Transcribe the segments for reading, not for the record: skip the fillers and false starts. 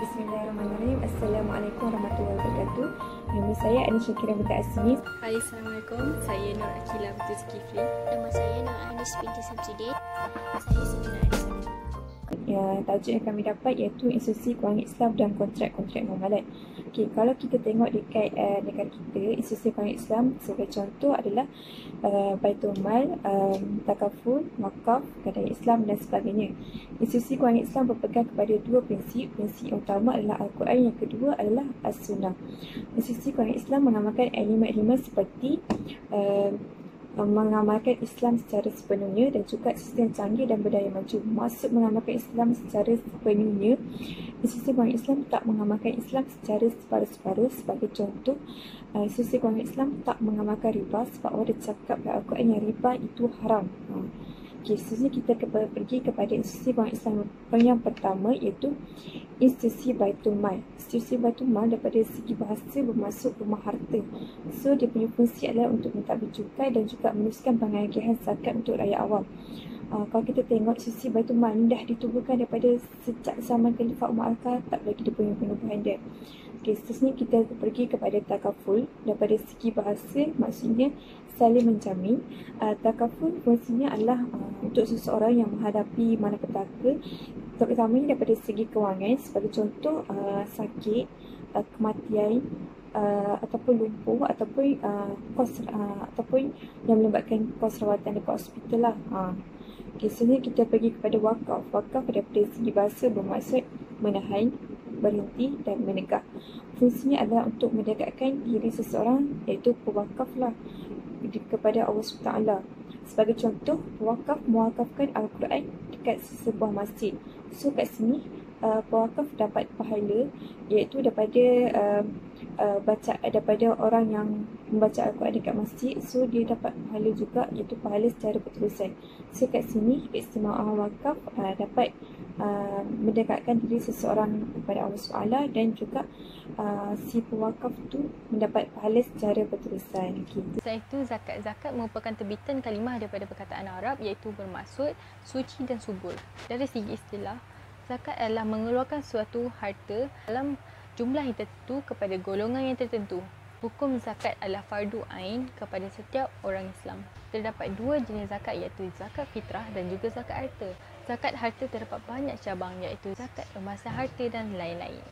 Bismillahirrahmanirrahim. Assalamualaikum warahmatullahi wabarakatuh. Nama saya Anis Syakira binti Asmi. Hai, Assalamualaikum. Saya Nur Akila binti Zulkifli. Nama saya Nur Anis binti Samsudin. Saya Siti Anis. Tajuk yang kami dapat iaitu institusi kewangan Islam dan kontrak-kontrak muamalat. Okey, kalau kita tengok dekat negara kita, institusi kewangan Islam sebagai contoh adalah Baitul Mal, Takaful, Wakaf, Gadai Islam dan sebagainya. Institusi kewangan Islam berpegang kepada dua prinsip. Prinsip yang utama adalah Al-Quran, yang kedua adalah As-Sunnah. Institusi kewangan Islam mengamalkan elemen-elemen seperti mengamalkan Islam secara sepenuhnya dan juga sistem canggih dan berdaya maju. Maksud mengamalkan Islam secara sepenuhnya, institusi kewangan Islam tak mengamalkan Islam secara separuh-separuh. Sebagai contoh, institusi kewangan Islam tak mengamalkan riba sebab Allah cakap dalam Al-Quran yang riba itu haram. Okay, seterusnya kita pergi kepada institusi kewangan Islam yang pertama, iaitu institusi Baitul Mal. Institusi Baitul Mal daripada segi bahasa bermaksud rumah harta. So, dia punya fungsi adalah untuk mentadbir cukai dan juga meneruskan pengagihan zakat untuk rakyat awam. Kalau kita tengok institusi Baitul Mal ni dah ditubuhkan daripada sejak zaman Khalifah Umar Al-Khattab lagi dia punya penubuhan dia. Okay, seterusnya kita pergi kepada takaful. Daripada segi bahasa maksudnya saling menjamin. Takaful fungsinya adalah untuk seseorang yang menghadapi malapetaka, terutamanya daripada segi kewangan. Sebagai contoh, sakit, kematian, ataupun lumpuh, ataupun ataupun yang melibatkan kos rawatan dekat hospital lah. Okay, seterusnya kita pergi kepada wakaf. Wakaf daripada segi bahasa bermaksud menahan, berhenti dan menegak. Fungsinya adalah untuk mendekatkan diri seseorang, iaitu pewakaf lah, kepada Allah SWT. Sebagai contoh, pewakaf mewakafkan Al-Quran dekat sebuah masjid. So kat sini pewakaf dapat pahala, iaitu daripada orang yang membaca Al-Quran dekat masjid. So dia dapat pahala juga, iaitu pahala secara berterusan. So kat sini keistimewaan wakaf dapat mendekatkan diri seseorang kepada Allah SWT dan juga si pewakaf tu mendapat pahala secara berterusan. Selain itu, zakat. Zakat merupakan terbitan kalimah daripada perkataan Arab iaitu bermaksud suci dan subur. Dari segi istilah, zakat adalah mengeluarkan suatu harta dalam jumlah yang tertentu kepada golongan yang tertentu. Hukum zakat adalah fardu ain kepada setiap orang Islam. Terdapat dua jenis zakat iaitu zakat fitrah dan juga zakat harta. Zakat harta terdapat banyak cabang iaitu zakat emasan harta dan lain-lain.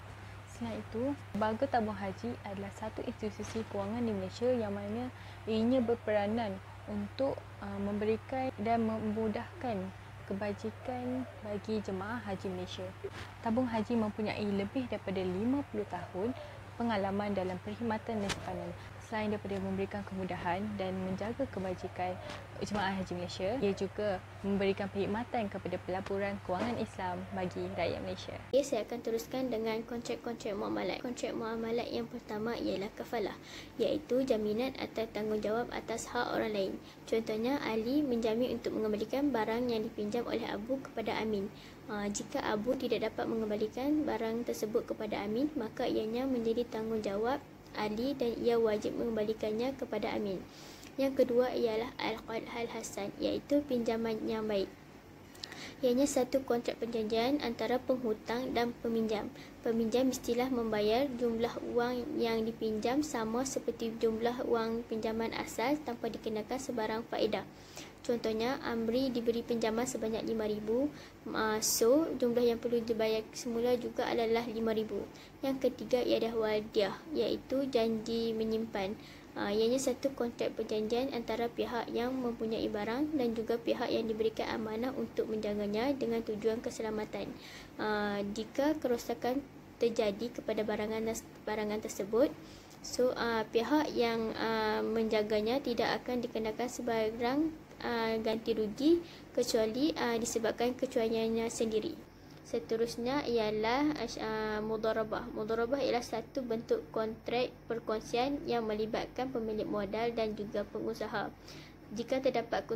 Selain itu, Lembaga Tabung Haji adalah satu institusi kewangan di Malaysia yang mana ianya berperanan untuk memberikan dan memudahkan kebajikan bagi jemaah haji Malaysia. Tabung Haji mempunyai lebih daripada 50 tahun pengalaman dalam perkhidmatan dan simpanan. Selain daripada memberikan kemudahan dan menjaga kebajikan jemaah haji Malaysia, ia juga memberikan perkhidmatan kepada pelaburan kewangan Islam bagi rakyat Malaysia. Saya akan teruskan dengan kontrak-kontrak muamalat. Kontrak muamalat yang pertama ialah kafalah, iaitu jaminan atau tanggungjawab atas hak orang lain. Contohnya, Ali menjamin untuk mengembalikan barang yang dipinjam oleh Abu kepada Amin. Jika Abu tidak dapat mengembalikan barang tersebut kepada Amin, maka ianya menjadi tanggungjawab Ali dan ia wajib mengembalikannya kepada Amin. Yang kedua ialah Al-Qadhal Hasan, iaitu pinjaman yang baik. Ianya satu kontrak perjanjian antara penghutang dan peminjam. Peminjam mestilah membayar jumlah wang yang dipinjam sama seperti jumlah wang pinjaman asal tanpa dikenakan sebarang faedah. Contohnya, Amri diberi pinjaman sebanyak 5,000, so jumlah yang perlu dibayar semula juga adalah 5,000. Yang ketiga ialah wadiah, iaitu janji menyimpan. Ianya satu kontrak perjanjian antara pihak yang mempunyai barang dan juga pihak yang diberikan amanah untuk menjaganya dengan tujuan keselamatan. Jika kerosakan terjadi kepada barangan tersebut, so pihak yang menjaganya tidak akan dikenakan sebarang ganti rugi kecuali disebabkan kecuaiannya sendiri. Seterusnya ialah mudharabah. Mudharabah ialah satu bentuk kontrak perkongsian yang melibatkan pemilik modal dan juga pengusaha. Jika terdapat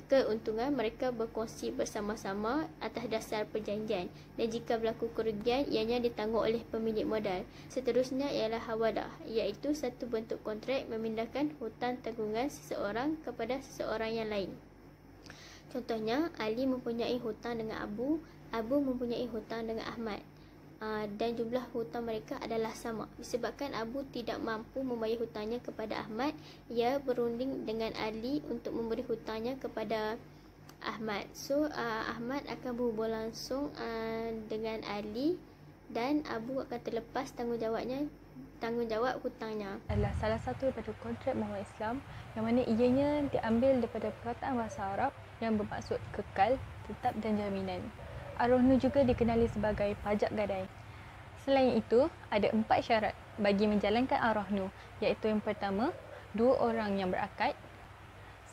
keuntungan, mereka berkongsi bersama-sama atas dasar perjanjian, dan jika berlaku kerugian, ianya ditanggung oleh pemilik modal. Seterusnya ialah hawadah, iaitu satu bentuk kontrak memindahkan hutang tanggungan seseorang kepada seseorang yang lain. Contohnya, Ali mempunyai hutang dengan Abu, Abu mempunyai hutang dengan Ahmad. dan jumlah hutang mereka adalah sama. Disebabkan Abu tidak mampu membayar hutangnya kepada Ahmad, ia berunding dengan Ali untuk memberi hutangnya kepada Ahmad. So Ahmad akan berhubung langsung dengan Ali dan Abu akan terlepas tanggungjawab hutangnya. Adalah salah satu daripada kontrak Muhammad Islam yang mana ianya diambil daripada perkataan bahasa Arab yang bermaksud kekal, tetap dan jaminan. Ar-Rahnu juga dikenali sebagai pajak gadai. Selain itu, ada 4 syarat bagi menjalankan Ar-Rahnu, iaitu yang pertama, 2 orang yang berakad,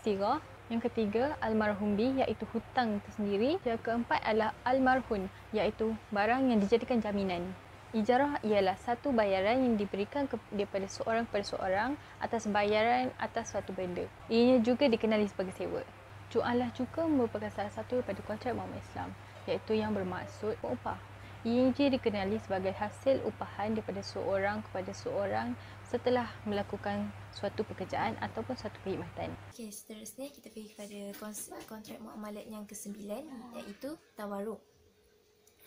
sirah, yang ketiga, almarhum bi, iaitu hutang itu sendiri. Yang keempat adalah almarhun, iaitu barang yang dijadikan jaminan. Ijarah ialah satu bayaran yang diberikan daripada seorang kepada seorang atas bayaran atas suatu benda. Ianya juga dikenali sebagai sewa. Ju'alah juga merupakan salah satu daripada kontrak Muhammad Islam, iaitu yang bermaksud upah. Ia juga dikenali sebagai hasil upahan daripada seorang kepada seorang setelah melakukan suatu pekerjaan ataupun suatu perkhidmatan. Okey, seterusnya kita pergi kepada kontrak muamalat yang ke-9, iaitu tawarruk.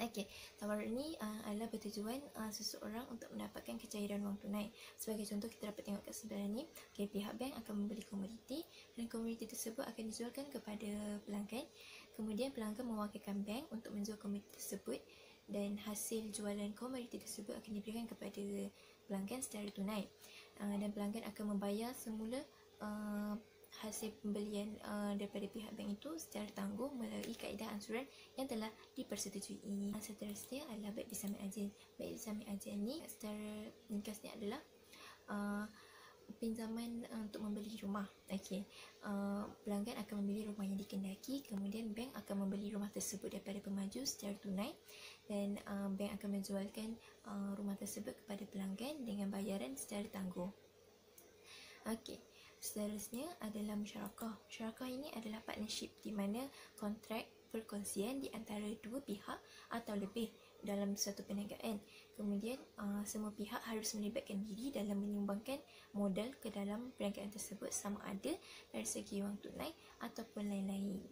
Okey, tawarruk ini adalah bertujuan seseorang untuk mendapatkan kecairan wang tunai. Sebagai contoh, kita dapat tengok kat sebelah ni. Okey, pihak bank akan membeli komoditi dan komoditi tersebut akan dijualkan kepada pelanggan. Kemudian pelanggan mewakilkan bank untuk menjual komoditi tersebut dan hasil jualan komoditi tersebut akan diberikan kepada pelanggan secara tunai. Dan pelanggan akan membayar semula hasil pembelian daripada pihak bank itu secara tangguh melalui kaedah ansuran yang telah dipersetujui. Seterusnya adalah baik bisamin ajal. Baik bisamin ajal ni secara ringkasnya adalah pinjaman untuk membeli rumah. Okey, pelanggan akan membeli rumah yang dikendaki, kemudian bank akan membeli rumah tersebut daripada pemaju secara tunai dan bank akan menjualkan rumah tersebut kepada pelanggan dengan bayaran secara tangguh. Okey, seterusnya adalah musyarakah. Musyarakah ini adalah partnership di mana kontrak perkongsian di antara dua pihak atau lebih dalam satu perniagaan. Kemudian semua pihak harus melibatkan diri dalam menyumbangkan modal ke dalam perniagaan tersebut, sama ada dari segi wang tunai ataupun lain-lain.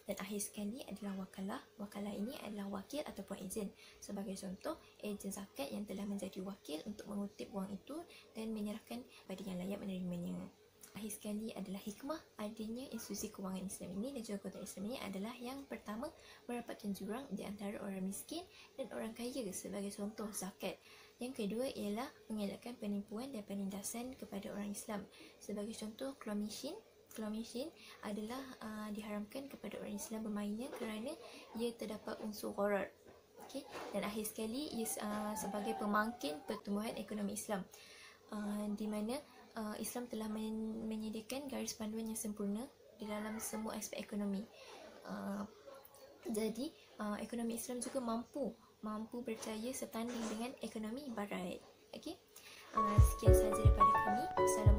Dan akhir sekali adalah wakalah. Wakalah ini adalah wakil ataupun ejen. Sebagai contoh, ejen zakat yang telah menjadi wakil untuk mengutip wang itu dan menyerahkan kepada yang layak menerimanya. Akhir sekali adalah hikmah adanya institusi kewangan Islam ini dan juga kontrak Islam ini adalah yang pertama, merapatkan jurang di antara orang miskin dan orang kaya sebagai contoh zakat. Yang kedua ialah mengelakkan penipuan dan penindasan kepada orang Islam. Sebagai contoh, claw machine adalah diharamkan kepada orang Islam bermainnya kerana ia terdapat unsur gharar. Okay? Dan akhir sekali ia sebagai pemangkin pertumbuhan ekonomi Islam, di mana Islam telah menyediakan garis panduan yang sempurna di dalam semua aspek ekonomi. Jadi ekonomi Islam juga mampu berjaya setanding dengan ekonomi Barat. Okey, sekian sahaja daripada kami. Assalamualaikum.